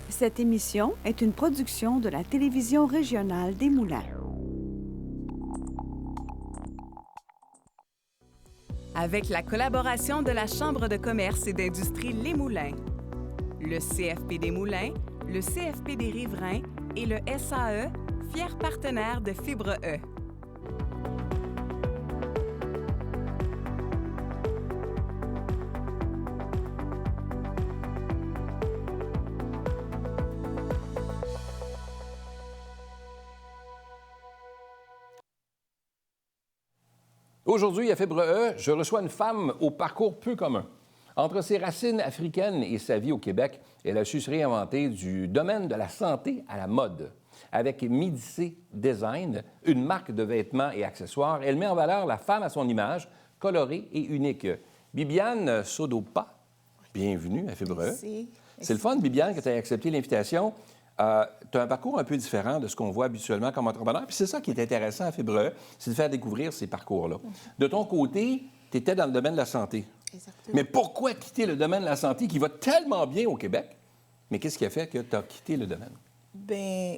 Cette émission est une production de la télévision régionale des Moulins. Avec la collaboration de la Chambre de commerce et d'industrie Les Moulins, le CFP des Moulins, le CFP des Riverains et le SAE, fiers partenaires de Fibre E. Aujourd'hui, à Fibre E, je reçois une femme au parcours peu commun. Entre ses racines africaines et sa vie au Québec, elle a su se réinventer du domaine de la santé à la mode. Avec Midicé Design, une marque de vêtements et accessoires, elle met en valeur la femme à son image, colorée et unique. Bibiane Sodopa, bienvenue à Fibre E. Merci. C'est le fun, Bibiane, que tu aies accepté l'invitation. Tu as un parcours un peu différent de ce qu'on voit habituellement comme entrepreneur. Puis c'est ça qui est intéressant à Fibre E, c'est de faire découvrir ces parcours-là. De ton côté, tu étais dans le domaine de la santé. Exactement. Mais pourquoi quitter le domaine de la santé qui va tellement bien au Québec? Mais qu'est-ce qui a fait que tu as quitté le domaine? Bien,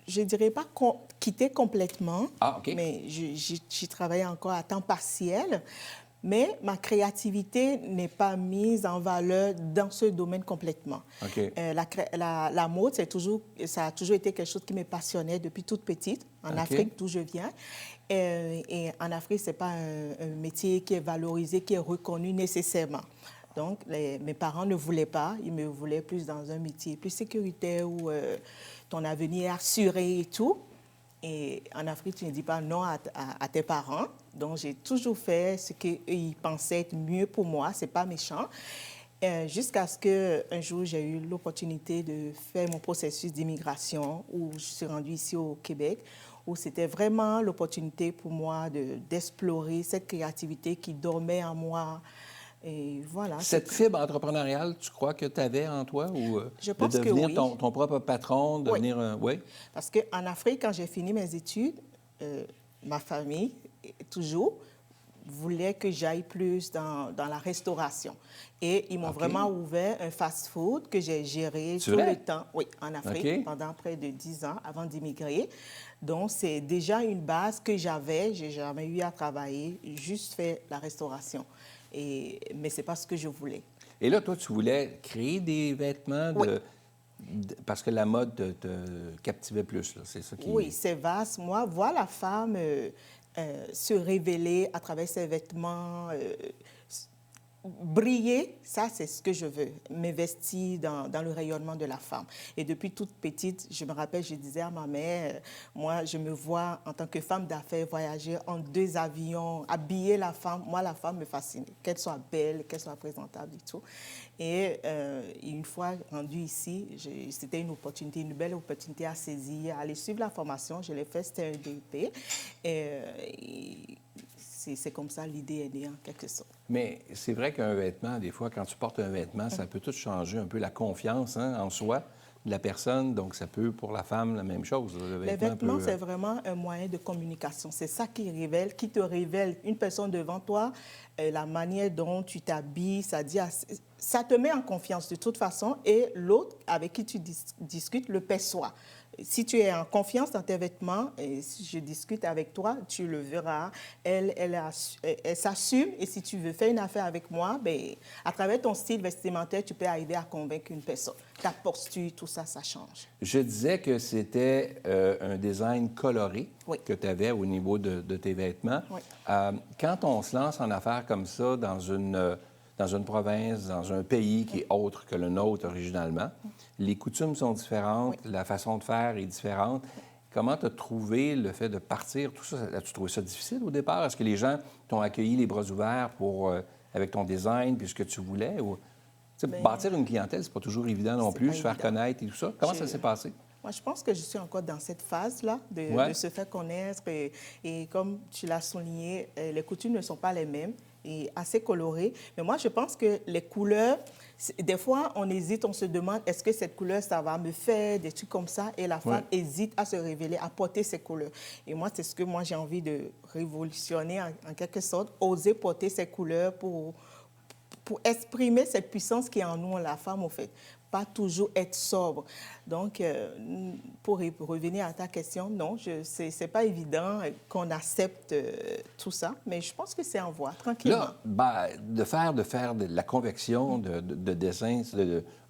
je ne dirais pas quitter complètement, Ah, OK. mais j'y travaille encore à temps partiel. Mais ma créativité n'est pas mise en valeur dans ce domaine complètement. OK. La mode, ça a toujours été quelque chose qui me passionnait depuis toute petite, en OK. Afrique, d'où je viens. Et en Afrique, ce n'est pas un métier qui est valorisé, qui est reconnu nécessairement. Donc, mes parents ne voulaient pas. Ils me voulaient plus dans un métier plus sécuritaire où ton avenir est assuré et tout. Et en Afrique, tu ne dis pas non à tes parents. Donc, j'ai toujours fait ce qu'ils pensaient être mieux pour moi. Ce n'est pas méchant. Jusqu'à ce qu'un jour, j'ai eu l'opportunité de faire mon processus d'immigration où je suis rendue ici au Québec, où c'était vraiment l'opportunité pour moi d'explorer cette créativité qui dormait en moi. Et voilà. Cette fibre entrepreneuriale, tu crois que tu avais en toi ou Je pense de que devenir oui. ton propre patron, de Oui. devenir un... Oui? Parce qu'en Afrique, quand j'ai fini mes études, ma famille, toujours, voulait que j'aille plus dans la restauration. Et ils m'ont OK. vraiment ouvert un fast-food que j'ai géré C'est tout vrai? le temps, oui, en Afrique, OK. pendant près de 10 ans avant d'immigrer. Donc, c'est déjà une base que j'avais. Je n'ai jamais eu à travailler, juste fait la restauration. Mais ce n'est pas ce que je voulais. Et là, toi, tu voulais créer des vêtements Oui. parce que la mode te captivait plus, là. C'est ça qui... Oui, c'est vaste. Moi, voir la femme se révéler à travers ses vêtements, briller, ça, c'est ce que je veux, m'investir dans le rayonnement de la femme. Et depuis toute petite, je me rappelle, je disais à ma mère, moi, je me vois en tant que femme d'affaires voyager en 2 avions, habiller la femme. Moi, la femme me fascine, qu'elle soit belle, qu'elle soit présentable et tout. Et une fois rendue ici, c'était une opportunité, une belle opportunité à saisir, à aller suivre la formation. Je l'ai fait, c'était un DEP. Et c'est comme ça l'idée est née en quelque sorte. Mais c'est vrai qu'un vêtement, des fois, quand tu portes un vêtement, ça peut tout changer un peu la confiance en soi de la personne. Donc, ça peut, pour la femme, la même chose. Le Les vêtement vêtements, peut... c'est vraiment un moyen de communication. C'est ça qui te révèle une personne devant toi, la manière dont tu t'habilles, ça te met en confiance de toute façon et l'autre avec qui tu discutes le perçoit. Si tu es en confiance dans tes vêtements, et si je discute avec toi, tu le verras. Elle s'assume et si tu veux faire une affaire avec moi, bien, à travers ton style vestimentaire, tu peux arriver à convaincre une personne. Ta posture, tout ça, ça change. Je disais que c'était un design coloré Oui. que tu avais au niveau de tes vêtements. Oui. Quand on se lance en affaires comme ça dans une province, dans un pays qui est autre que le nôtre originalement, les coutumes sont différentes, Oui. la façon de faire est différente. Comment tu as trouvé le fait de partir, tout ça? As-tu trouvé ça difficile au départ? Est-ce que les gens t'ont accueilli les bras ouverts avec ton design puis ce que tu voulais? Ou... Bien, bâtir une clientèle, c'est pas toujours évident non c'est plus, pas se faire évident. connaître et tout ça. Comment ça s'est passé? Moi, je pense que je suis encore dans cette phase-là Ouais. de se faire connaître. Et comme tu l'as souligné, les coutumes ne sont pas les mêmes et assez colorées. Mais moi, je pense que les couleurs, des fois, on hésite, on se demande, est-ce que cette couleur, ça va me faire des trucs comme ça? Et la femme hésite à se révéler, à porter ces couleurs. Et moi, c'est ce que moi, j'ai envie de révolutionner en quelque sorte, oser porter ces couleurs pour exprimer cette puissance qui est en nous, la femme, en fait. pas toujours être sobre. Donc, pour revenir à ta question, non, ce n'est pas évident qu'on accepte tout ça, mais je pense que c'est en voie, tranquillement. Là, ben, de faire de la convection de dessin,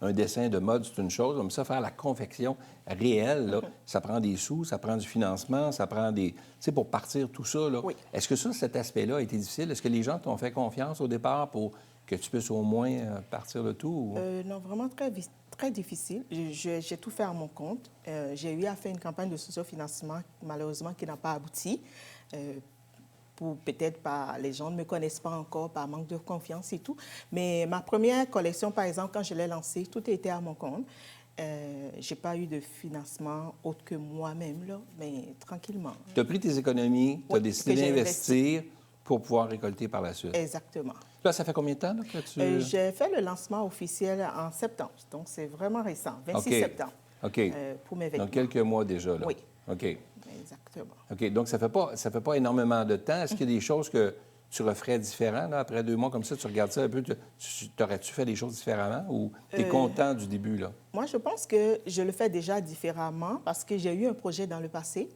un dessin de mode, c'est une chose. Comme ça, faire la confection réelle, là, ça prend des sous, ça prend du financement, ça prend des... Tu sais, pour partir tout ça, là. Oui. Est-ce que ça, cet aspect-là a été difficile? Est-ce que les gens t'ont fait confiance au départ pour que tu puisses au moins partir le tout? Ou... Non, vraiment très difficile. J'ai tout fait à mon compte. J'ai eu à faire une campagne de sociofinancement, malheureusement, qui n'a pas abouti. Peut-être pas, les gens ne me connaissent pas encore par manque de confiance et tout. Mais ma première collection, par exemple, quand je l'ai lancée, tout était à mon compte. Je n'ai pas eu de financement autre que moi-même, là, mais tranquillement. Tu as pris tes économies, tu as décidé d'investir pour pouvoir récolter par la suite. Exactement. Là, ça fait combien de temps là, que tu... J'ai fait le lancement officiel en septembre, donc c'est vraiment récent, 26 septembre, pour mes vêtements. Donc, quelques mois déjà, là. Oui. OK. Exactement. OK. Donc, ça fait pas énormément de temps. Est-ce qu'il y a des choses que tu referais différemment, là, après 2 mois comme ça? Tu regardes ça un peu, t'aurais-tu fait des choses différemment ou tu es content du début, là? Moi, je pense que je le fais déjà différemment parce que j'ai eu un projet dans le passé,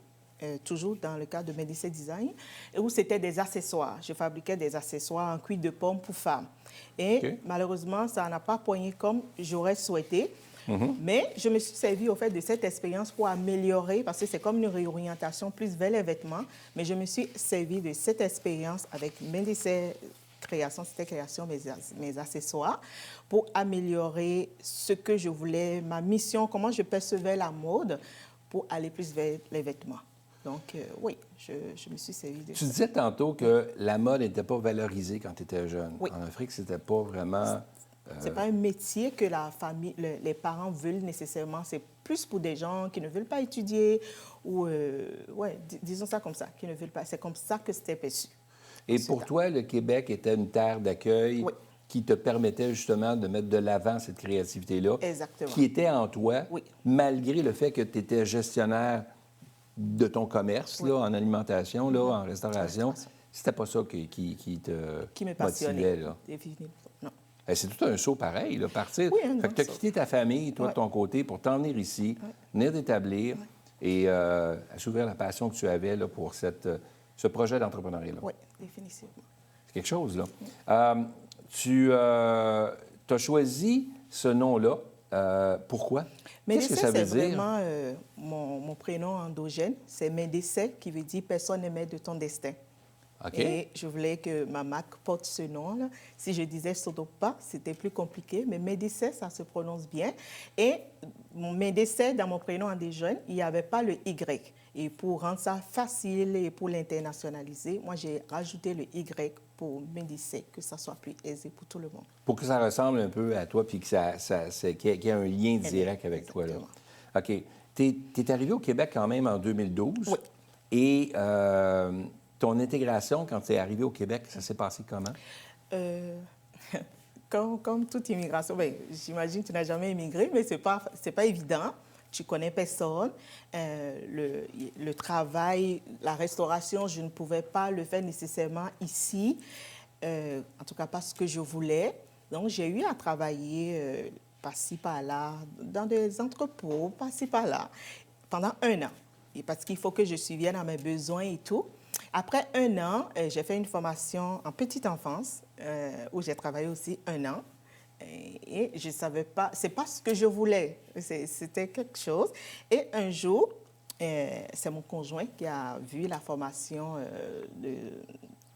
toujours dans le cadre de Médicé Design, où c'était des accessoires. Je fabriquais des accessoires en cuir de pomme pour femmes. Et malheureusement, ça n'a pas poigné comme j'aurais souhaité. Mais je me suis servi au fait de cette expérience pour améliorer, parce que c'est comme une réorientation plus vers les vêtements, mais je me suis servi de cette expérience avec Médicé Création, c'était création mes accessoires, pour améliorer ce que je voulais, ma mission, comment je percevais la mode pour aller plus vers les vêtements. Donc, oui, je me suis servi de ça. Tu disais tantôt que la mode n'était pas valorisée quand tu étais jeune. Oui. En Afrique, c'était pas vraiment... C'est pas un métier que la famille, les parents veulent nécessairement. C'est plus pour des gens qui ne veulent pas étudier ou, disons ça comme ça, qui ne veulent pas. C'est comme ça que c'était perçu. Et pour toi, le Québec était une terre d'accueil qui te permettait justement de mettre de l'avant cette créativité-là. Exactement. Qui était en toi, Oui. malgré le fait que tu étais gestionnaire de ton commerce, là, en alimentation, là, en restauration. C'était pas ça qui te me passionnait, motivait, là. définitivement. Non. C'est tout un saut pareil, là, partir. Oui, fait que tu as quitté ta famille, toi, de ton côté, pour t'en venir ici, venir t'établir et assouvir la passion que tu avais là, pour ce projet d'entrepreneuriat-là. Oui, définitivement. C'est quelque chose, là. Tu as choisi ce nom-là. Pourquoi? Qu'est-ce que ça veut dire? C'est vraiment mon prénom endogène. C'est Médicé, qui veut dire « personne n'est maître de ton destin ». Okay. Et je voulais que ma marque porte ce nom-là. Si je disais Sodopa, c'était plus compliqué, mais Médicé, ça se prononce bien. Et mon Médicé, dans mon prénom endogène, il n'y avait pas le Y. Et pour rendre ça facile et pour l'internationaliser, moi, j'ai rajouté le Y pour Médicé, que ça soit plus aisé pour tout le monde. Pour que ça ressemble un peu à toi puis qu'il y ait un lien direct avec toi, là. OK. Tu es arrivé au Québec quand même en 2012. Oui. Et ton intégration, quand tu es arrivé au Québec, ça s'est passé comment? Comme toute immigration, j'imagine que tu n'as jamais immigré, mais ce n'est pas évident. Tu connais personne. Le travail, la restauration, je ne pouvais pas le faire nécessairement ici. En tout cas, pas ce que je voulais. Donc, j'ai eu à travailler par-ci, par-là, dans des entrepôts, par-ci, par-là, pendant 1 an. Et parce qu'il faut que je subvienne à mes besoins et tout. Après 1 an, j'ai fait une formation en petite enfance où j'ai travaillé aussi 1 an. Et je ne savais pas, c'est pas ce que je voulais, c'était quelque chose. Et un jour, c'est mon conjoint qui a vu la formation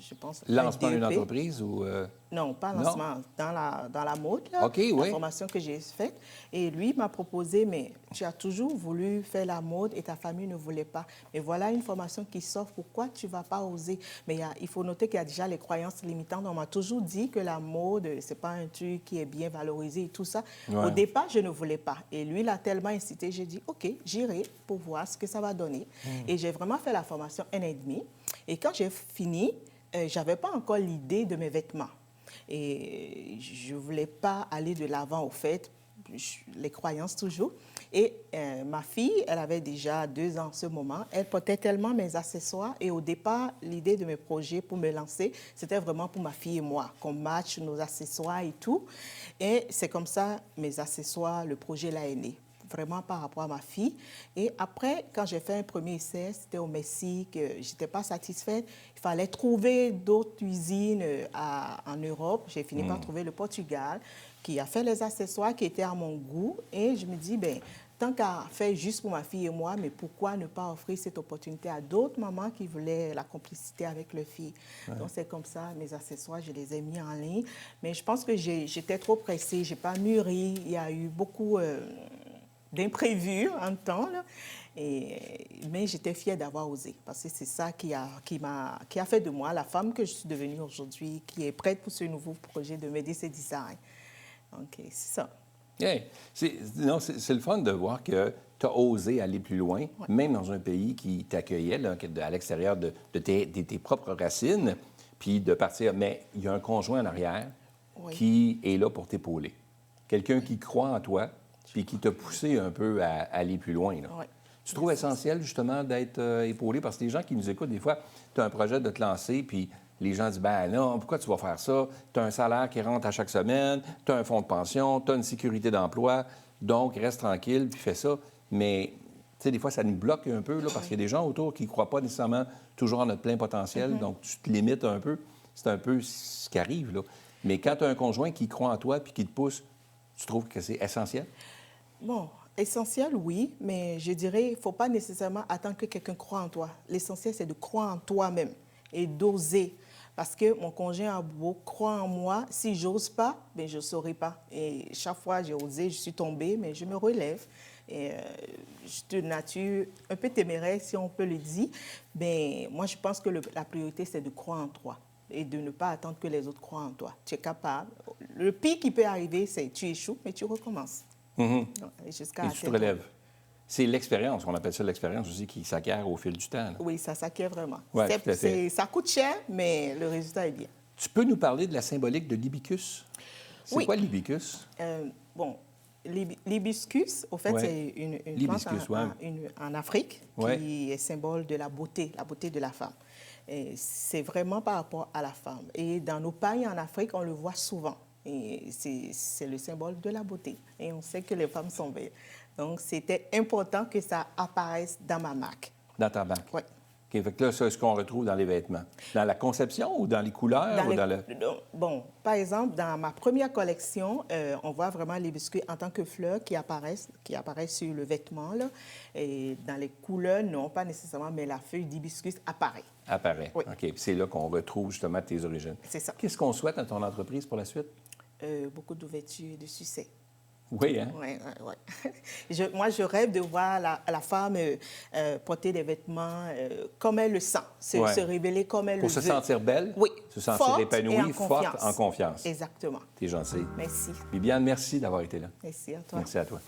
je pense... Lancement d'une entreprise ou... Non, pas lancement, dans la mode, là, OK, oui. La formation que j'ai faite. Et lui m'a proposé, mais tu as toujours voulu faire la mode et ta famille ne voulait pas. Mais voilà une formation qui s'offre, pourquoi tu ne vas pas oser? Mais il faut noter qu'il y a déjà les croyances limitantes. On m'a toujours dit que la mode, ce n'est pas un truc qui est bien valorisé et tout ça. Ouais. Au départ, je ne voulais pas. Et lui, il a tellement incité, j'ai dit, OK, j'irai pour voir ce que ça va donner. Et j'ai vraiment fait la formation 1 an et demi. Et quand j'ai fini, je n'avais pas encore l'idée de mes vêtements. Et je ne voulais pas aller de l'avant, au fait, les croyances toujours. Et ma fille, elle avait déjà 2 ans en ce moment. Elle portait tellement mes accessoires. Et au départ, l'idée de mes projets pour me lancer, c'était vraiment pour ma fille et moi, qu'on matche nos accessoires et tout. Et c'est comme ça, mes accessoires, le projet là est né. Vraiment par rapport à ma fille. Et après, quand j'ai fait un premier essai, c'était au Mexique, je n'étais pas satisfaite. Il fallait trouver d'autres usines en Europe. J'ai fini par trouver le Portugal, qui a fait les accessoires qui étaient à mon goût. Et je me dis, ben, tant qu'à faire juste pour ma fille et moi, mais pourquoi ne pas offrir cette opportunité à d'autres mamans qui voulaient la complicité avec leur fille? Ouais. Donc, c'est comme ça, mes accessoires, je les ai mis en ligne. Mais je pense que j'étais trop pressée, je n'ai pas mûri. Il y a eu beaucoup d'imprévus en temps, là. Mais j'étais fière d'avoir osé, parce que c'est ça qui a fait de moi la femme que je suis devenue aujourd'hui, qui est prête pour ce nouveau projet de Médis et Design. Donc, c'est ça. Hey, c'est le fun de voir que tu as osé aller plus loin, ouais. Même dans un pays qui t'accueillait là, à l'extérieur de tes propres racines, puis de partir. Mais il y a un conjoint en arrière qui est là pour t'épauler. Quelqu'un qui croit en toi, puis qui t'a poussé un peu à aller plus loin. Là. Ouais. Tu trouves essentiel, justement, d'être épaulé? Parce que les gens qui nous écoutent, des fois, tu as un projet de te lancer, puis les gens disent, ben non, pourquoi tu vas faire ça? Tu as un salaire qui rentre à chaque semaine, tu as un fonds de pension, tu as une sécurité d'emploi, donc reste tranquille, puis fais ça. Mais, tu sais, des fois, ça nous bloque un peu, là, parce qu'il y a des gens autour qui ne croient pas nécessairement toujours à notre plein potentiel, donc tu te limites un peu. C'est un peu ce qui arrive, là. Mais quand tu as un conjoint qui croit en toi puis qui te pousse, tu trouves que c'est essentiel? Bon, essentiel, oui, mais je dirais, il ne faut pas nécessairement attendre que quelqu'un croie en toi. L'essentiel, c'est de croire en toi-même et d'oser. Parce que mon conjoint a beau croire en moi, si je n'ose pas, bien, je ne saurais pas. Et chaque fois, j'ai osé, je suis tombée, mais je me relève. Et je suis de nature un peu téméraire, si on peut le dire. Mais moi, je pense que la priorité, c'est de croire en toi et de ne pas attendre que les autres croient en toi. Tu es capable. Le pire qui peut arriver, c'est que tu échoues, mais tu recommences. Et tu te relèves. C'est l'expérience, on appelle ça l'expérience aussi, qui s'acquiert au fil du temps. Là. Oui, ça s'acquiert vraiment. Ouais, ça coûte cher, mais le résultat est bien. Tu peux nous parler de la symbolique de l'hibiscus? C'est quoi l'hibiscus? Bon, l'hibiscus, au fait, c'est une plante en Afrique qui est symbole de la beauté de la femme. C'est vraiment par rapport à la femme. Et dans nos pays en Afrique, on le voit souvent. Et c'est le symbole de la beauté. Et on sait que les femmes sont belles. Donc, c'était important que ça apparaisse dans ma marque. Dans ta marque? Oui. OK, fait que là, c'est ce qu'on retrouve dans les vêtements. Dans la conception ou dans les couleurs? Bon, par exemple, dans ma première collection, on voit vraiment l'hibiscus en tant que fleur qui apparaît sur le vêtement. Là. Et dans les couleurs, non, pas nécessairement, mais la feuille d'hibiscus apparaît. Apparaît. Oui. OK. Puis c'est là qu'on retrouve justement tes origines. C'est ça. Qu'est-ce qu'on souhaite à ton entreprise pour la suite? Beaucoup d'ouverture et de succès. Oui, hein? Oui. Moi, je rêve de voir la femme porter des vêtements comme elle le sent, se révéler comme elle le veut. Pour se sentir belle? Oui. Se sentir épanouie, forte, en confiance. Exactement. T'es gentille. Merci. Bibiane, merci d'avoir été là. Merci à toi. Merci à toi.